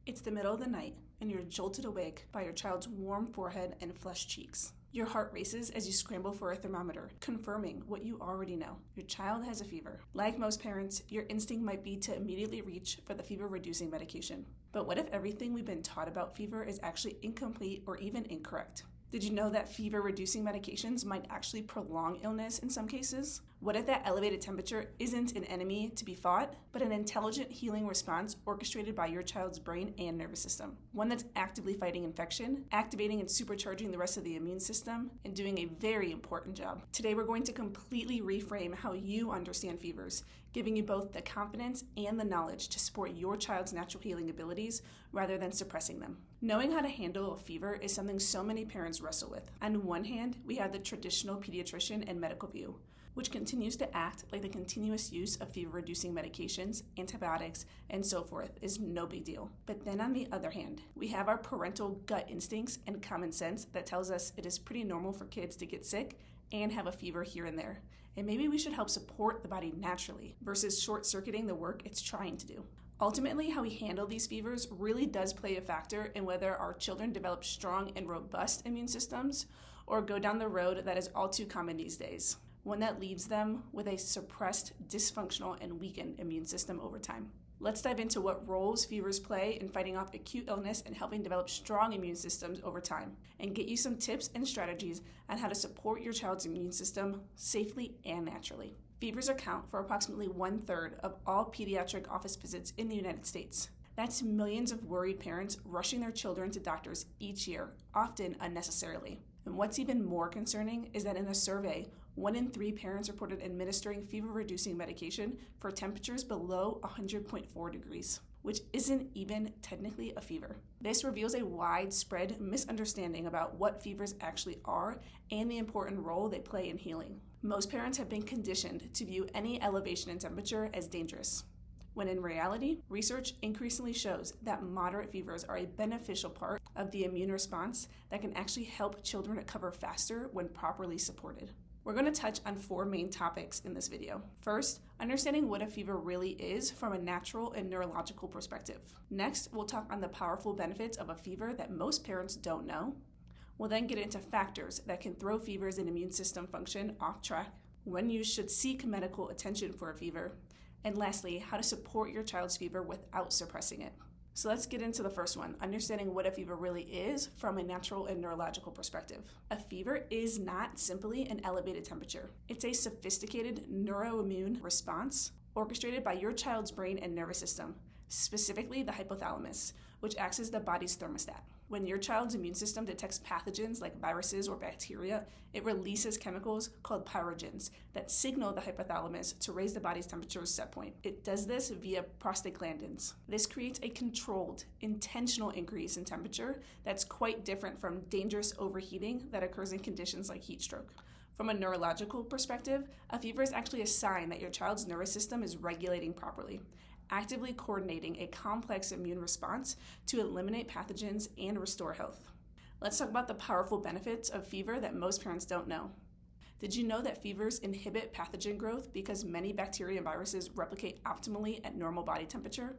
It's the middle of the night, and you're jolted awake by your child's warm forehead and flushed cheeks. Your heart races as you scramble for a thermometer, confirming what you already know. Your child has a fever. Like most parents, your instinct might be to immediately reach for the fever-reducing medication. But what if everything we've been taught about fever is actually incomplete or even incorrect? Did you know that fever-reducing medications might actually prolong illness in some cases? What if that elevated temperature isn't an enemy to be fought, but an intelligent healing response orchestrated by your child's brain and nervous system? One that's actively fighting infection, activating and supercharging the rest of the immune system, and doing a very important job. Today we're going to completely reframe how you understand fevers, giving you both the confidence and the knowledge to support your child's natural healing abilities rather than suppressing them. Knowing how to handle a fever is something so many parents wrestle with. On one hand, we have the traditional pediatrician and medical view, which continues to act like the continuous use of fever-reducing medications, antibiotics, and so forth is no big deal. But then on the other hand, we have our parental gut instincts and common sense that tells us it is pretty normal for kids to get sick and have a fever here and there. And maybe we should help support the body naturally versus short-circuiting the work it's trying to do. Ultimately, how we handle these fevers really does play a factor in whether our children develop strong and robust immune systems or go down the road that is all too common these days, one that leaves them with a suppressed, dysfunctional, and weakened immune system over time. Let's dive into what roles fevers play in fighting off acute illness and helping develop strong immune systems over time, and get you some tips and strategies on how to support your child's immune system safely and naturally. Fevers account for approximately 1/3 of all pediatric office visits in the United States. That's millions of worried parents rushing their children to doctors each year, often unnecessarily. And what's even more concerning is that in a survey, 1 in 3 parents reported administering fever-reducing medication for temperatures below 100.4 degrees, which isn't even technically a fever. This reveals a widespread misunderstanding about what fevers actually are and the important role they play in healing. Most parents have been conditioned to view any elevation in temperature as dangerous, when in reality, research increasingly shows that moderate fevers are a beneficial part of the immune response that can actually help children recover faster when properly supported. We're going to touch on 4 main topics in this video. First, understanding what a fever really is from a natural and neurological perspective. Next, we'll talk on the powerful benefits of a fever that most parents don't know. We'll then get into factors that can throw fevers and immune system function off track, when you should seek medical attention for a fever, and lastly, how to support your child's fever without suppressing it. So let's get into the first one, understanding what a fever really is from a natural and neurological perspective. A fever is not simply an elevated temperature. It's a sophisticated neuroimmune response orchestrated by your child's brain and nervous system, specifically the hypothalamus, which acts as the body's thermostat. When your child's immune system detects pathogens like viruses or bacteria, it releases chemicals called pyrogens that signal the hypothalamus to raise the body's temperature set point. It does this via prostaglandins. This creates a controlled, intentional increase in temperature that's quite different from dangerous overheating that occurs in conditions like heat stroke. From a neurological perspective, a fever is actually a sign that your child's nervous system is regulating properly, actively coordinating a complex immune response to eliminate pathogens and restore health. Let's talk about the powerful benefits of fever that most parents don't know. Did you know that fevers inhibit pathogen growth because many bacteria and viruses replicate optimally at normal body temperature?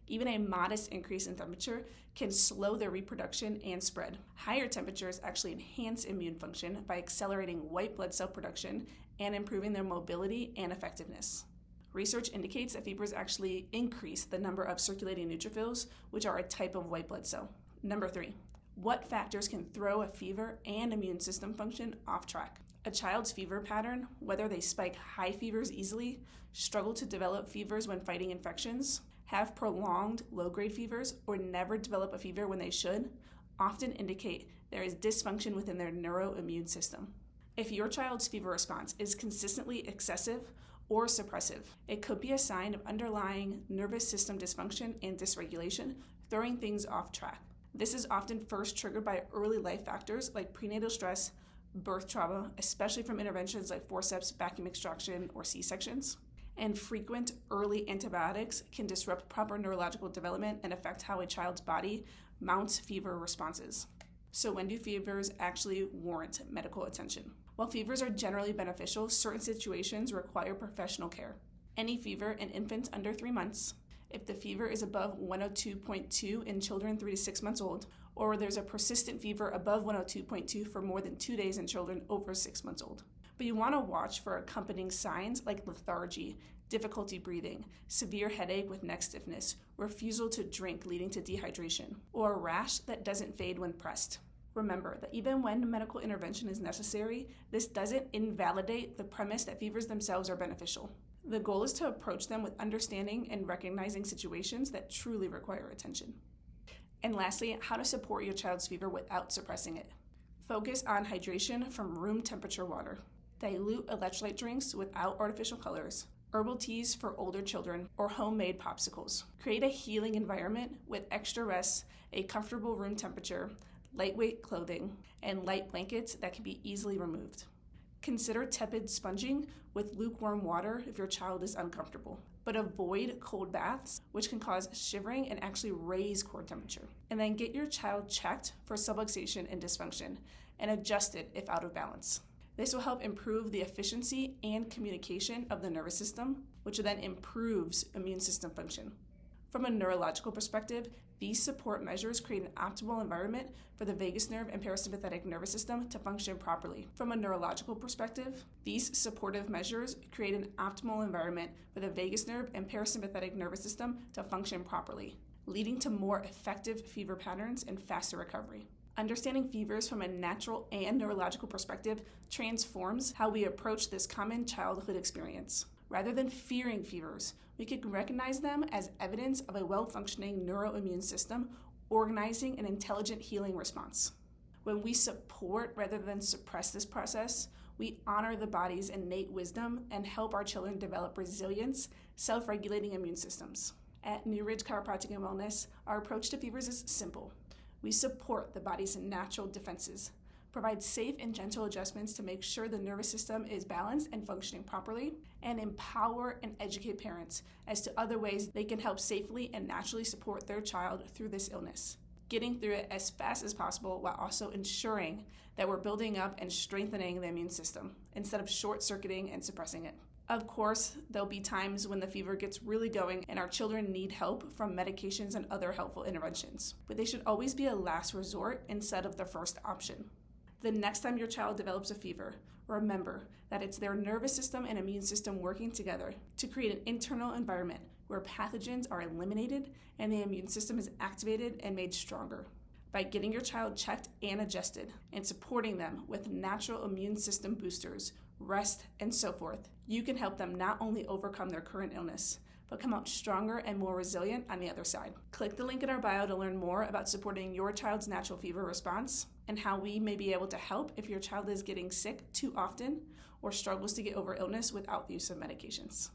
Even a modest increase in temperature can slow their reproduction and spread. Higher temperatures actually enhance immune function by accelerating white blood cell production and improving their mobility and effectiveness. Research indicates that fevers actually increase the number of circulating neutrophils, which are a type of white blood cell. Number 3, what factors can throw a fever and immune system function off track? A child's fever pattern, whether they spike high fevers easily, struggle to develop fevers when fighting infections, have prolonged low-grade fevers, or never develop a fever when they should, often indicate there is dysfunction within their neuroimmune system. If your child's fever response is consistently excessive or suppressive, it could be a sign of underlying nervous system dysfunction and dysregulation, throwing things off track. This is often first triggered by early life factors like prenatal stress, birth trauma, especially from interventions like forceps, vacuum extraction, or C-sections. And frequent early antibiotics can disrupt proper neurological development and affect how a child's body mounts fever responses. So when do fevers actually warrant medical attention? While fevers are generally beneficial, certain situations require professional care. Any fever in infants under 3 months, If the fever is above 102.2 in children 3 to 6 months old, or there's a persistent fever above 102.2 for more than 2 days in children over 6 months old. But you want to watch for accompanying signs like lethargy, difficulty breathing, severe headache with neck stiffness, refusal to drink leading to dehydration, or a rash that doesn't fade when pressed. Remember that even when medical intervention is necessary, this doesn't invalidate the premise that fevers themselves are beneficial. The goal is to approach them with understanding and recognizing situations that truly require attention. And lastly, how to support your child's fever without suppressing it. Focus on hydration from room temperature water. Dilute electrolyte drinks without artificial colors, herbal teas for older children, or homemade popsicles. Create a healing environment with extra rest, a comfortable room temperature, lightweight clothing, and light blankets that can be easily removed. Consider tepid sponging with lukewarm water if your child is uncomfortable, but avoid cold baths, which can cause shivering and actually raise core temperature. And then get your child checked for subluxation and dysfunction and adjusted if out of balance. This will help improve the efficiency and communication of the nervous system, which then improves immune system function. From a neurological perspective, these support measures create an optimal environment for the vagus nerve and parasympathetic nervous system to function properly. From a neurological perspective, these supportive measures create an optimal environment for the vagus nerve and parasympathetic nervous system to function properly, leading to more effective fever patterns and faster recovery. Understanding fevers from a natural and neurological perspective transforms how we approach this common childhood experience. Rather than fearing fevers, we can recognize them as evidence of a well-functioning neuroimmune system organizing an intelligent healing response. When we support rather than suppress this process, we honor the body's innate wisdom and help our children develop resilience, self-regulating immune systems. At New Ridge Chiropractic and Wellness, our approach to fevers is simple. We support the body's natural defenses, provide safe and gentle adjustments to make sure the nervous system is balanced and functioning properly, and empower and educate parents as to other ways they can help safely and naturally support their child through this illness, getting through it as fast as possible while also ensuring that we're building up and strengthening the immune system instead of short-circuiting and suppressing it. Of course, there'll be times when the fever gets really going and our children need help from medications and other helpful interventions, but they should always be a last resort instead of the first option. The next time your child develops a fever, remember that it's their nervous system and immune system working together to create an internal environment where pathogens are eliminated and the immune system is activated and made stronger. By getting your child checked and adjusted and supporting them with natural immune system boosters, rest, and so forth, you can help them not only overcome their current illness, but come out stronger and more resilient on the other side. Click the link in our bio to learn more about supporting your child's natural fever response and how we may be able to help if your child is getting sick too often or struggles to get over illness without the use of medications.